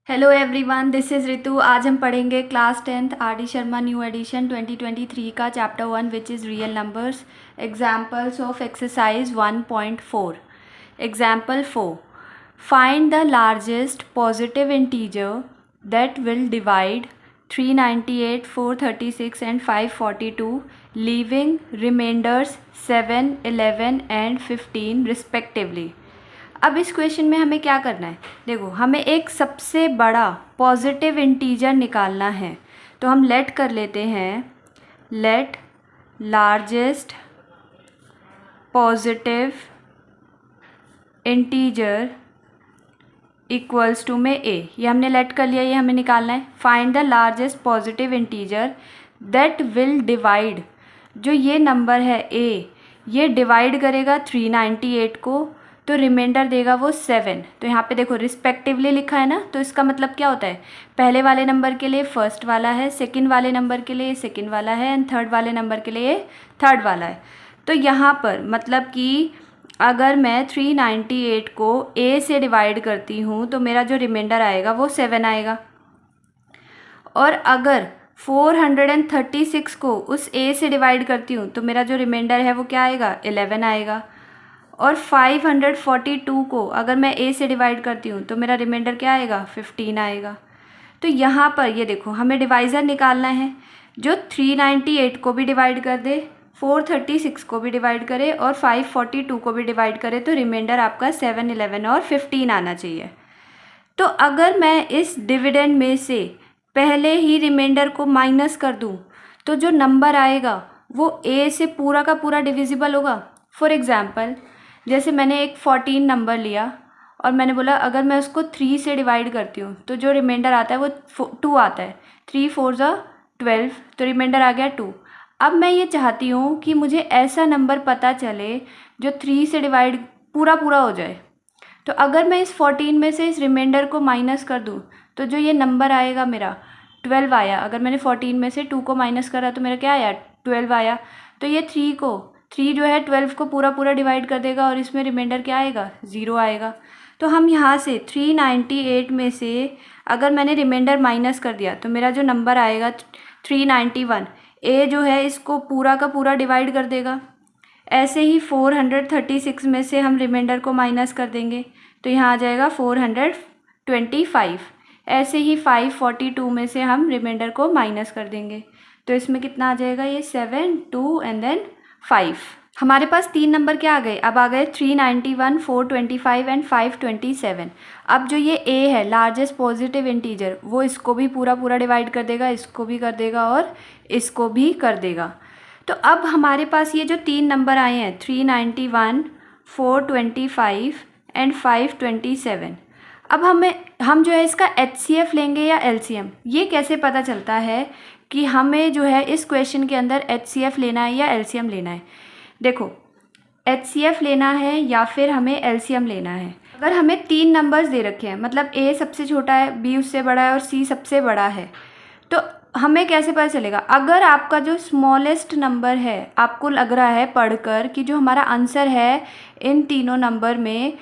Hello everyone, this is Ritu. आज हम पढ़ेंगे class 10th R D Sharma new edition 2023 का chapter 1 which is real numbers. Examples of exercise 1.4। Example 4, find the largest positive integer that will divide 398, 436 and 542 leaving remainders 7, 11 and 15 respectively. अब इस question में हमें क्या करना है, देखो हमें एक सबसे बड़ा पॉजिटिव इंटीजर निकालना है। तो हम लेट कर लेते हैं, let largest positive integer equals to में ए। ये हमने लेट कर लिया, ये हमें निकालना है। Find the largest positive integer that will divide, जो ये नंबर है ए, ये डिवाइड करेगा 398 को, तो रिमाइंडर देगा वो 7। तो यहाँ पे देखो रिस्पेक्टिवली लिखा है ना, तो इसका मतलब क्या होता है, पहले वाले नंबर के लिए फर्स्ट वाला है, सेकंड वाले नंबर के लिए सेकंड वाला है, एंड थर्ड वाले नंबर के लिए थर्ड वाला है। तो यहाँ पर मतलब कि अगर मैं 398 को ए से डिवाइड करती हूँ तो मेरा जो रिमाइंडर आएगा वो 7 आएगा। और अगर 436 को उस ए से डिवाइड करती हूँ तो मेरा जो रिमाइंडर है वो क्या आएगा, 11 आएगा। और 542 को अगर मैं ए से डिवाइड करती हूँ तो मेरा रिमाइंडर क्या आएगा, 15 आएगा। तो यहाँ पर ये देखो हमें डिवाइज़र निकालना है जो 398 को भी डिवाइड कर दे, 436 को भी डिवाइड करे और 542 को भी डिवाइड करे, तो रिमाइंडर आपका 7, 11 और 15 आना चाहिए। तो अगर मैं इस डिविडेंड में से पहले ही रिमाइंडर को माइनस कर दूँ तो जो नंबर आएगा वो ए से पूरा का पूरा डिविजिबल होगा। फॉर एग्ज़ाम्पल, जैसे मैंने एक 14 नंबर लिया और मैंने बोला अगर मैं उसको 3 से डिवाइड करती हूँ तो जो रिमाइंडर आता है वो 2 आता है। 3 4 12, तो रिमाइंडर आ गया 2। अब मैं ये चाहती हूँ कि मुझे ऐसा नंबर पता चले जो 3 से डिवाइड पूरा पूरा हो जाए। तो अगर मैं इस 14 में से इस रिमाइंडर को माइनस कर दूँ तो जो ये नंबर आएगा मेरा 12 आया। अगर मैंने 14 में से 2 को माइनस करा तो मेरा क्या आया, 12 आया। तो ये 3 जो है 12 को पूरा पूरा डिवाइड कर देगा और इसमें रिमाइंडर क्या आएगा, 0 आएगा। तो हम यहाँ से 398 में से अगर मैंने रिमाइंडर माइनस कर दिया तो मेरा जो नंबर आएगा 391, ए जो है इसको पूरा का पूरा डिवाइड कर देगा। ऐसे ही 436 में से हम रिमाइंडर को माइनस कर देंगे तो यहाँ आ जाएगा 425। ऐसे ही 542 में से हम रिमाइंडर को माइनस कर देंगे तो इसमें कितना आ जाएगा, ये 7, 2 एंड देन 5। हमारे पास 3 नंबर क्या आ गए, अब आ गए 391, 425 एंड 527। अब जो ये ए है लार्जेस्ट पॉजिटिव इंटीजर, वो इसको भी पूरा पूरा डिवाइड कर देगा, इसको भी कर देगा और इसको भी कर देगा। तो अब हमारे पास ये जो 3 नंबर आए हैं 391, 425 एंड 527, अब हम जो है इसका HCF लेंगे या LCM। ये कैसे पता चलता है कि हमें जो है इस क्वेश्चन के अंदर HCF लेना है या LCM लेना है। देखो HCF लेना है या फिर हमें LCM लेना है। अगर हमें 3 नंबर्स दे रखे हैं, मतलब A सबसे छोटा है, B उससे बड़ा है और C सबसे बड़ा है, तो हमें कैसे पता चलेगा। अगर आपका जो स्मॉलेस्ट नंबर है, आपको लग रहा है पढ़कर कि जो हमारा आंसर है इन तीनों नंबर में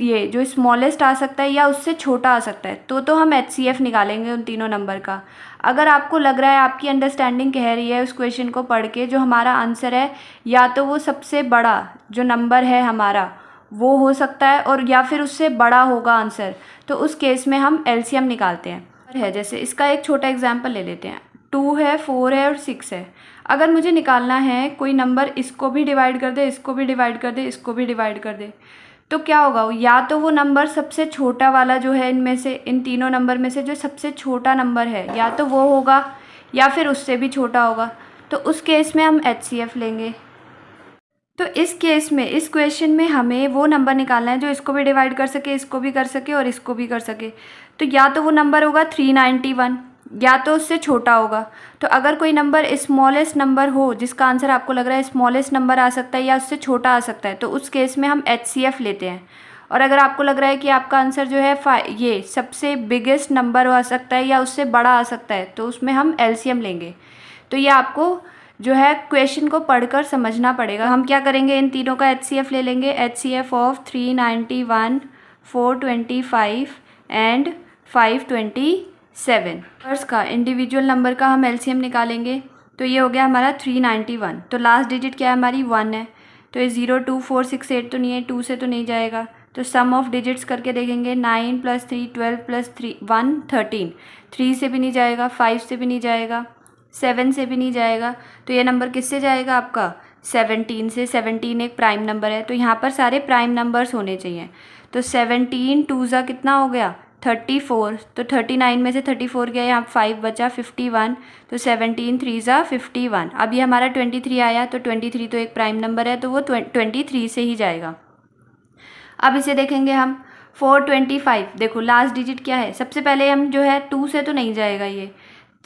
ये जो स्मॉलेस्ट आ सकता है या उससे छोटा आ सकता है, तो हम HCF निकालेंगे उन तीनों नंबर का। अगर आपको लग रहा है, आपकी अंडरस्टैंडिंग कह रही है उस क्वेश्चन को पढ़ के, जो हमारा आंसर है या तो वो सबसे बड़ा जो नंबर है हमारा वो हो सकता है और या फिर उससे बड़ा होगा आंसर, तो उस केस में हम LCM निकालते हैं। जैसे इसका एक छोटा एग्जाम्पल ले लेते हैं, 2 है, 4 है और 6 है। अगर मुझे निकालना है कोई नंबर इसको भी डिवाइड कर दे, इसको भी डिवाइड कर दे, इसको भी डिवाइड कर दे, तो क्या होगा, या तो वो नंबर सबसे छोटा वाला जो है इनमें से, इन तीनों नंबर में से जो सबसे छोटा नंबर है या तो वो होगा या फिर उससे भी छोटा होगा। तो उस केस में हम HCF लेंगे। तो इस केस में इस क्वेश्चन में हमें वो नंबर निकालना है जो इसको भी डिवाइड कर सके, इसको भी कर सके और इसको भी कर सके। तो या तो वो नंबर होगा 391 या तो उससे छोटा होगा। तो अगर कोई नंबर स्मॉलेस्ट नंबर हो जिसका आंसर आपको लग रहा है स्मॉलेस्ट नंबर आ सकता है या उससे छोटा आ सकता है, तो उस केस में हम HCF लेते हैं। और अगर आपको लग रहा है कि आपका आंसर जो है ये सबसे बिगेस्ट नंबर आ सकता है या उससे बड़ा आ सकता है, तो उसमें हम LCM लेंगे। तो ये आपको जो है क्वेश्चन को पढ़कर समझना पड़ेगा। हम क्या करेंगे, इन तीनों का HCF ले लेंगे। HCF of 391, 425 and 527। नंबर्स का इंडिविजुअल नंबर का हम एलसीएम निकालेंगे, तो ये हो गया हमारा 391। तो लास्ट डिजिट क्या है हमारी 1 है, तो ये 0 2 4 6 8 तो नहीं है, 2 से तो नहीं जाएगा। तो सम ऑफ डिजिट्स करके देखेंगे, 9 + 3 12 + 3 1 13, 3 से भी नहीं जाएगा, 5 से भी नहीं जाएगा, 7 से भी नहीं जाएगा। तो ये नंबर किससे जाएगा आपका 17 से। 17 एक प्राइम नंबर है, तो यहाँ पर सारे प्राइम नंबर्स होने चाहिए। तो 17 2 ज़ा कितना हो गया 34, तो 39 में से 34 गया, यहाँ 5 बचा 51, तो 17 3 ज़ा 51। अब ये हमारा 23 आया, तो 23 तो एक प्राइम नंबर है, तो वो 23 से ही जाएगा। अब इसे देखेंगे हम 425। देखो लास्ट डिजिट क्या है, सबसे पहले हम जो है 2 से तो नहीं जाएगा, ये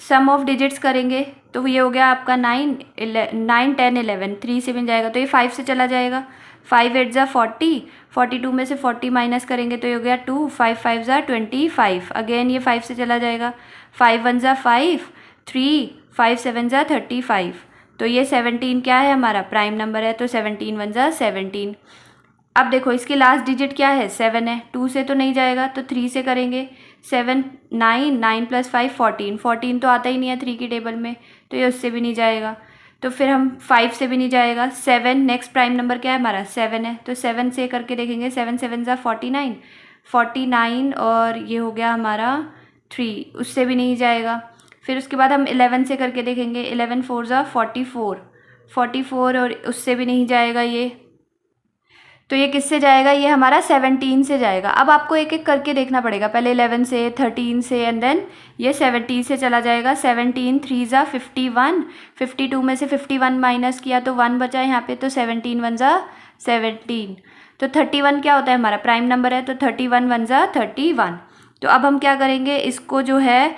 सम ऑफ डिजिट्स करेंगे, तो ये हो गया आपका 9 10 11, 3 से भी नहीं जाएगा, तो ये 5 से चला जाएगा। 5 8 ज़ा 40, 42 में से 40 माइनस करेंगे तो ये हो गया 2, 5 5 ज़ा 25, अगेन ये 5 से चला जाएगा। 5 1 ज़ा 5, 3 5 7 ज़ा 35, तो ये 17 क्या है हमारा प्राइम नंबर है, तो 17 1 ज़ा 17। अब देखो इसकी लास्ट डिजिट क्या है 7 है, 2 से तो नहीं जाएगा, तो 3 से करेंगे। 7 9 9 + 5 14, 14 तो आता ही नहीं है 3 की टेबल में, तो ये उससे भी नहीं जाएगा। तो फिर हम 5 से भी नहीं जाएगा। 7 नेक्स्ट प्राइम नंबर क्या है हमारा 7 है, तो 7 से करके देखेंगे। 7 7 ज़ा 49, 49 और ये हो गया हमारा 3, उससे भी नहीं जाएगा। फिर उसके बाद हम 11 से करके देखेंगे। 11 4 ज़ा 44, 44 और उससे भी नहीं जाएगा ये, तो ये किससे जाएगा, ये हमारा 17 से जाएगा। अब आपको एक एक करके देखना पड़ेगा, पहले 11 से, 13 से, एंड देन ये 17 से चला जाएगा। 17 3 ज़ा 51, 52 में से 51 माइनस किया तो 1 बचा यहाँ पे, तो 17 1 ज़ा 17। तो 31 क्या होता है हमारा प्राइम नंबर है, तो 31 1 ज़ा 31। तो अब हम क्या करेंगे, इसको जो है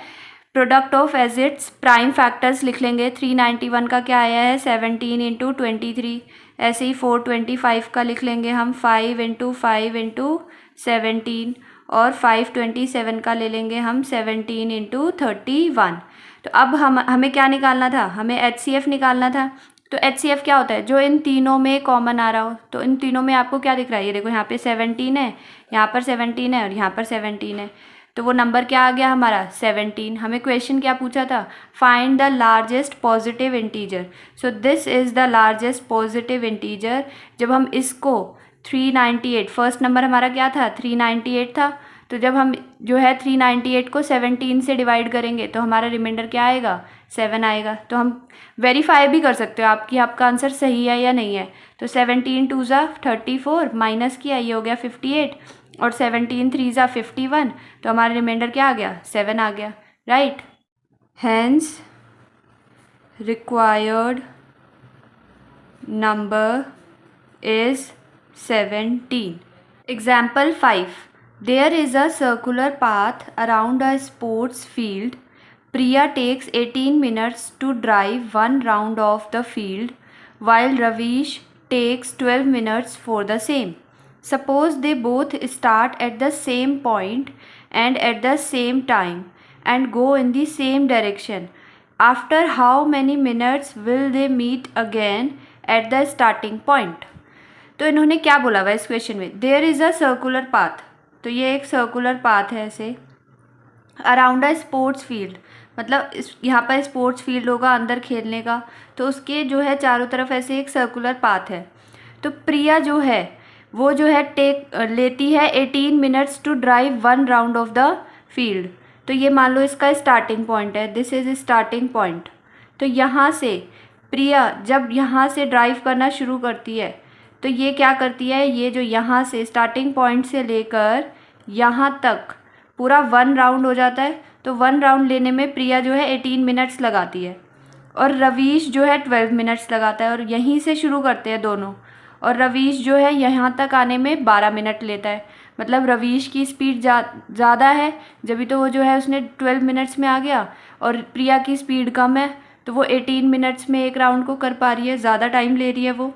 product of as its prime factors लिख लेंगे। 391 का क्या आया है 17 × 23, ऐसे ही 425 का लिख लेंगे हम 5 × 5 × 17, और 527 का ले लेंगे हम 17 × 31। तो अब हमें क्या निकालना था, हमें HCF निकालना था। तो HCF क्या होता है, जो इन तीनों में कॉमन आ रहा हो। तो इन तीनों में आपको क्या दिख रहा है, ये देखो यहाँ पे 17 है, यहाँ पर 17 है और यहाँ पर 17 है, तो वो नंबर क्या आ गया हमारा 17। हमें क्वेश्चन क्या पूछा था, find the largest positive integer. So this is the largest positive integer. जब हम इसको 398, फर्स्ट नंबर हमारा क्या था 398 था, तो जब हम जो है 398 को 17 से डिवाइड करेंगे तो हमारा रिमाइंडर क्या आएगा 7 आएगा। तो हम वेरीफाई भी कर सकते हो आपका आंसर सही है या नहीं है। तो 17 2 ज़ा 34 माइनस किया, ये हो गया 58, और 17 3 ज़ा 51, तो हमारा रिमाइंडर क्या आ गया 7 आ गया, right. Hence required number is 17। Example 5, there is a circular path around a sports field. Priya takes 18 minutes to drive one round of the field, while Ravish takes 12 minutes for the same. Suppose they both start at the same point and at the same time and go in the same direction. After how many minutes will they meet again at the starting point? तो इन्होंने क्या बोला हुआ इस question में, there is a circular path, तो ये एक सर्कुलर पाथ है ऐसे, अराउंड अ स्पोर्ट्स फील्ड, मतलब यहाँ पर स्पोर्ट्स फील्ड होगा अंदर खेलने का, तो उसके जो है चारों तरफ ऐसे एक सर्कुलर पाथ है। तो प्रिया जो है वो जो है लेती है 18 minutes to drive one round of the field. तो ये मान लो इसका स्टार्टिंग पॉइंट है, दिस इज़ स्टार्टिंग पॉइंट। तो यहाँ से प्रिया जब यहाँ से ड्राइव करना शुरू करती है तो ये क्या करती है, ये जो यहाँ से स्टार्टिंग पॉइंट से लेकर यहाँ तक पूरा 1 राउंड हो जाता है। तो 1 राउंड लेने में प्रिया जो है 18 मिनट्स लगाती है और रवीश जो है 12 मिनट्स लगाता है, और यहीं से शुरू करते हैं दोनों। और रवीश जो है यहाँ तक आने में 12 मिनट लेता है, मतलब रवीश की स्पीड ज़्यादा है, जब तो वो जो है उसने 12 मिनट्स में आ गया, और प्रिया की स्पीड कम है तो वो 18 मिनट्स में एक राउंड को कर पा रही है, ज़्यादा टाइम ले रही है वो।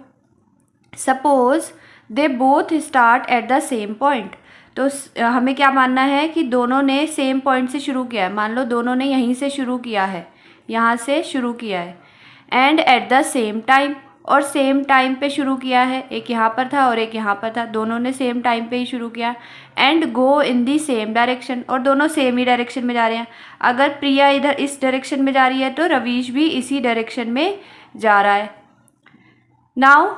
Suppose they both start at the same point, तो हमें क्या मानना है कि दोनों ने सेम पॉइंट से शुरू किया है। मान लो दोनों ने यहीं से शुरू किया है, यहाँ से शुरू किया है, and at the same time, और सेम टाइम पे शुरू किया है, एक यहाँ पर था और एक यहाँ पर था, दोनों ने सेम टाइम पे ही शुरू किया, and go in the same direction, और दोनों सेम ही डायरेक्शन में जा रहे हैं। अगर प्रिया इधर इस डायरेक्शन में जा रही है तो रवीश भी इसी डायरेक्शन में जा रहा है। Now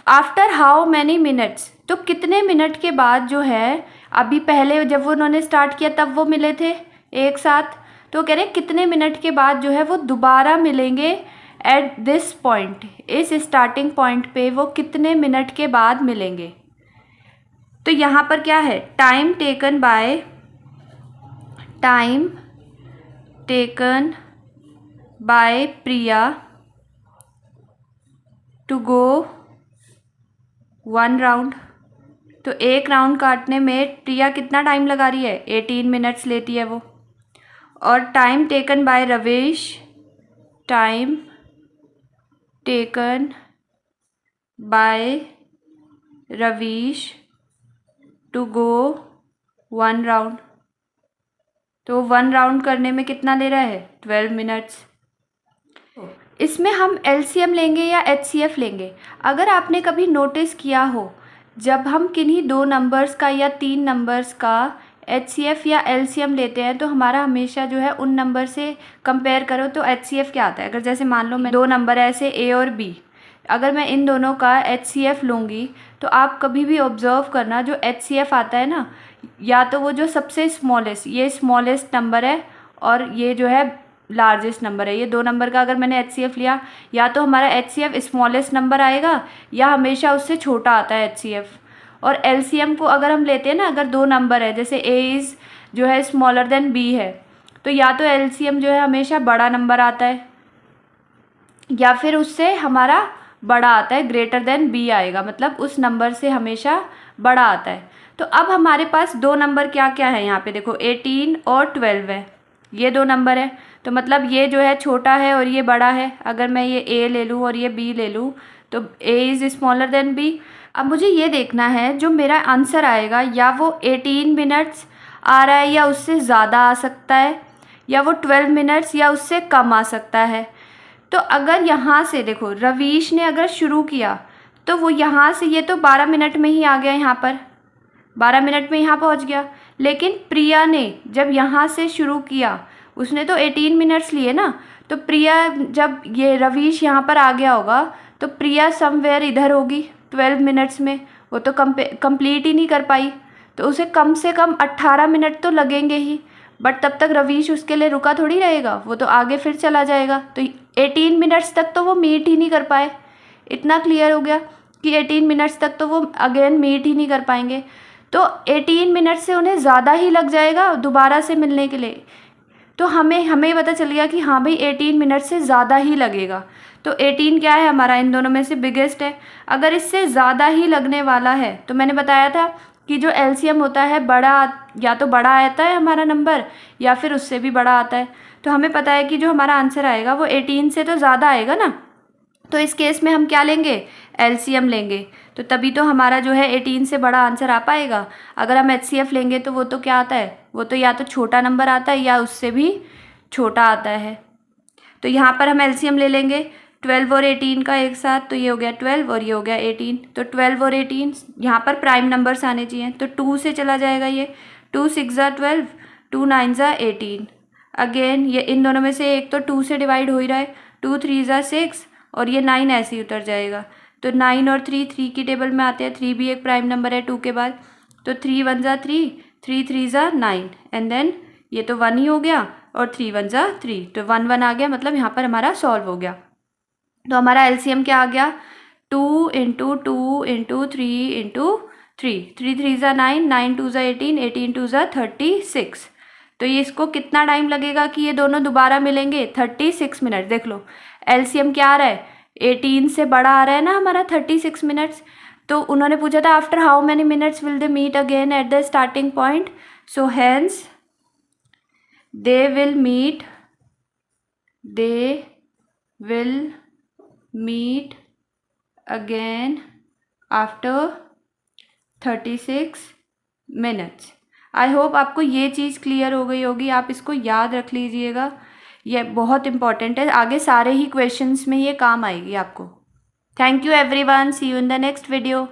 after how many minutes, तो कितने मिनट के बाद जो है, अभी पहले जब वो उन्होंने स्टार्ट किया तब वो मिले थे एक साथ, तो कह रहे हैं कितने मिनट के बाद जो है वो दोबारा मिलेंगे एट दिस पॉइंट, इस स्टार्टिंग पॉइंट पे वो कितने मिनट के बाद मिलेंगे। तो यहाँ पर क्या है, time taken by Priya to go 1 round, तो एक राउंड काटने में प्रिया कितना टाइम लगा रही है, 18 मिनट्स लेती है वो। और time taken by Ravish, time taken by Ravish to go 1 round, तो 1 राउंड करने में कितना ले रहा है, 12 मिनट्स। इसमें हम एलसीएम लेंगे या एचसीएफ लेंगे। अगर आपने कभी नोटिस किया हो, जब हम किन्हीं 2 नंबर्स का या 3 नंबर्स का एचसीएफ या एलसीएम लेते हैं तो हमारा हमेशा जो है उन नंबर से कंपेयर करो तो एचसीएफ क्या आता है। अगर जैसे मान लो मैं 2 नंबर है ऐसे ए और बी, अगर मैं इन दोनों का एचसीएफ लूँगी तो आप कभी भी ऑब्जर्व करना, जो एचसीएफ आता है ना, या तो वो जो सबसे स्मॉलेस्ट, ये स्मॉलेस्ट नंबर है और ये जो है लार्जेस्ट नंबर है, ये 2 नंबर का अगर मैंने एचसीएफ लिया, या तो हमारा एचसीएफ स्मॉलेस्ट नंबर आएगा या हमेशा उससे छोटा आता है एचसीएफ। और एलसीएम को अगर हम लेते हैं ना, अगर 2 नंबर है जैसे ए इज़ जो है स्मॉलर देन बी है, तो या तो एलसीएम जो है हमेशा बड़ा नंबर आता है या फिर उससे हमारा बड़ा आता है, ग्रेटर देन बी आएगा, मतलब उस नंबर से हमेशा बड़ा आता है। तो अब हमारे पास 2 नंबर क्या क्या है, यहाँ पे देखो 18 और 12 है, ये 2 नंबर है, तो मतलब ये जो है छोटा है और ये बड़ा है। अगर मैं ये ए ले लूँ और ये बी ले लूँ तो A is smaller than B. अब मुझे ये देखना है जो मेरा आंसर आएगा, या वो 18 मिनट्स आ रहा है या उससे ज़्यादा आ सकता है, या वो 12 मिनट्स या उससे कम आ सकता है। तो अगर यहाँ से देखो रवीश ने अगर शुरू किया तो वो यहाँ से, ये तो 12 मिनट में ही आ गया, यहाँ पर 12 मिनट में यहाँ पहुँच गया। लेकिन प्रिया ने जब यहाँ से शुरू किया, उसने तो 18 मिनट्स लिए ना, तो प्रिया जब ये रवीश यहाँ पर आ गया होगा तो प्रिया समवेयर इधर होगी 12 मिनट्स में, वो तो कंप्लीट ही नहीं कर पाई, तो उसे कम से कम 18 मिनट तो लगेंगे ही। बट तब तक रवीश उसके लिए रुका थोड़ी रहेगा, वो तो आगे फिर चला जाएगा, तो 18 मिनट्स तक तो वो मीट ही नहीं कर पाए। इतना क्लियर हो गया कि 18 मिनट्स तक तो वो अगेन मीट ही नहीं कर पाएंगे, तो 18 मिनट से उन्हें ज़्यादा ही लग जाएगा दोबारा से मिलने के लिए। तो हमें पता चल गया कि हाँ भाई 18 मिनट से ज़्यादा ही लगेगा। तो 18 क्या है हमारा, इन दोनों में से बिगेस्ट है। अगर इससे ज़्यादा ही लगने वाला है तो मैंने बताया था कि जो एलसीएम होता है बड़ा, या तो बड़ा आता है हमारा नंबर या फिर उससे भी बड़ा आता है। तो हमें पता है कि जो हमारा आंसर आएगा वो 18 से तो ज़्यादा आएगा ना, तो इस केस में हम क्या लेंगे, एलसीएम लेंगे, तो तभी तो हमारा जो है 18 से बड़ा आंसर आ पाएगा। अगर हम एचसीएफ लेंगे तो वो तो क्या आता है, वो तो या तो छोटा नंबर आता है या उससे भी छोटा आता है। तो यहाँ पर हम एलसीएम ले लेंगे 12 और 18 का एक साथ, तो ये हो गया 12 और ये हो गया 18, तो 12 और 18 यहाँ पर प्राइम नंबर्स आने चाहिए, तो 2 से चला जाएगा ये, 2 6 ज़ा 12, 2 9 ज़ा 18। अगेन ये इन दोनों में से एक तो 2 से डिवाइड हो ही रहा है, 2 3 ज़ा 6 और ये 9 ऐसे ही उतर जाएगा। तो 9 और 3 की टेबल में आते हैं, 3 भी एक प्राइम नंबर है 2 के बाद, तो 3 1 ज़ा 3, 3 3 ज़ा 9, एंड देन ये तो 1 ही हो गया और 3 1 ज़ा 3, तो 1 1 आ गया, मतलब यहाँ पर हमारा सॉल्व हो गया। तो हमारा एलसीएम क्या आ गया, 2 इंटू 2 इंटू 3 इंटू 3, 3 3 ज़ा 9, 9 2 ज़ा 18, 18 2 ज़ा 36। तो ये इसको कितना टाइम लगेगा कि ये दोनों दोबारा मिलेंगे, 36 मिनट। देख लो एलसीएम क्या आ रहा है, 18 से बड़ा आ रहा है ना हमारा 36 मिनट्स। तो उन्होंने पूछा था after how many minutes will they meet again at the starting point, so hence they will meet again after 36 minutes. I hope आपको ये चीज़ क्लियर हो गई होगी, आप इसको याद रख लीजिएगा, ये बहुत इंपॉर्टेंट है, आगे सारे ही क्वेश्चंस में ये काम आएगी आपको। Thank you everyone, see you in the next video.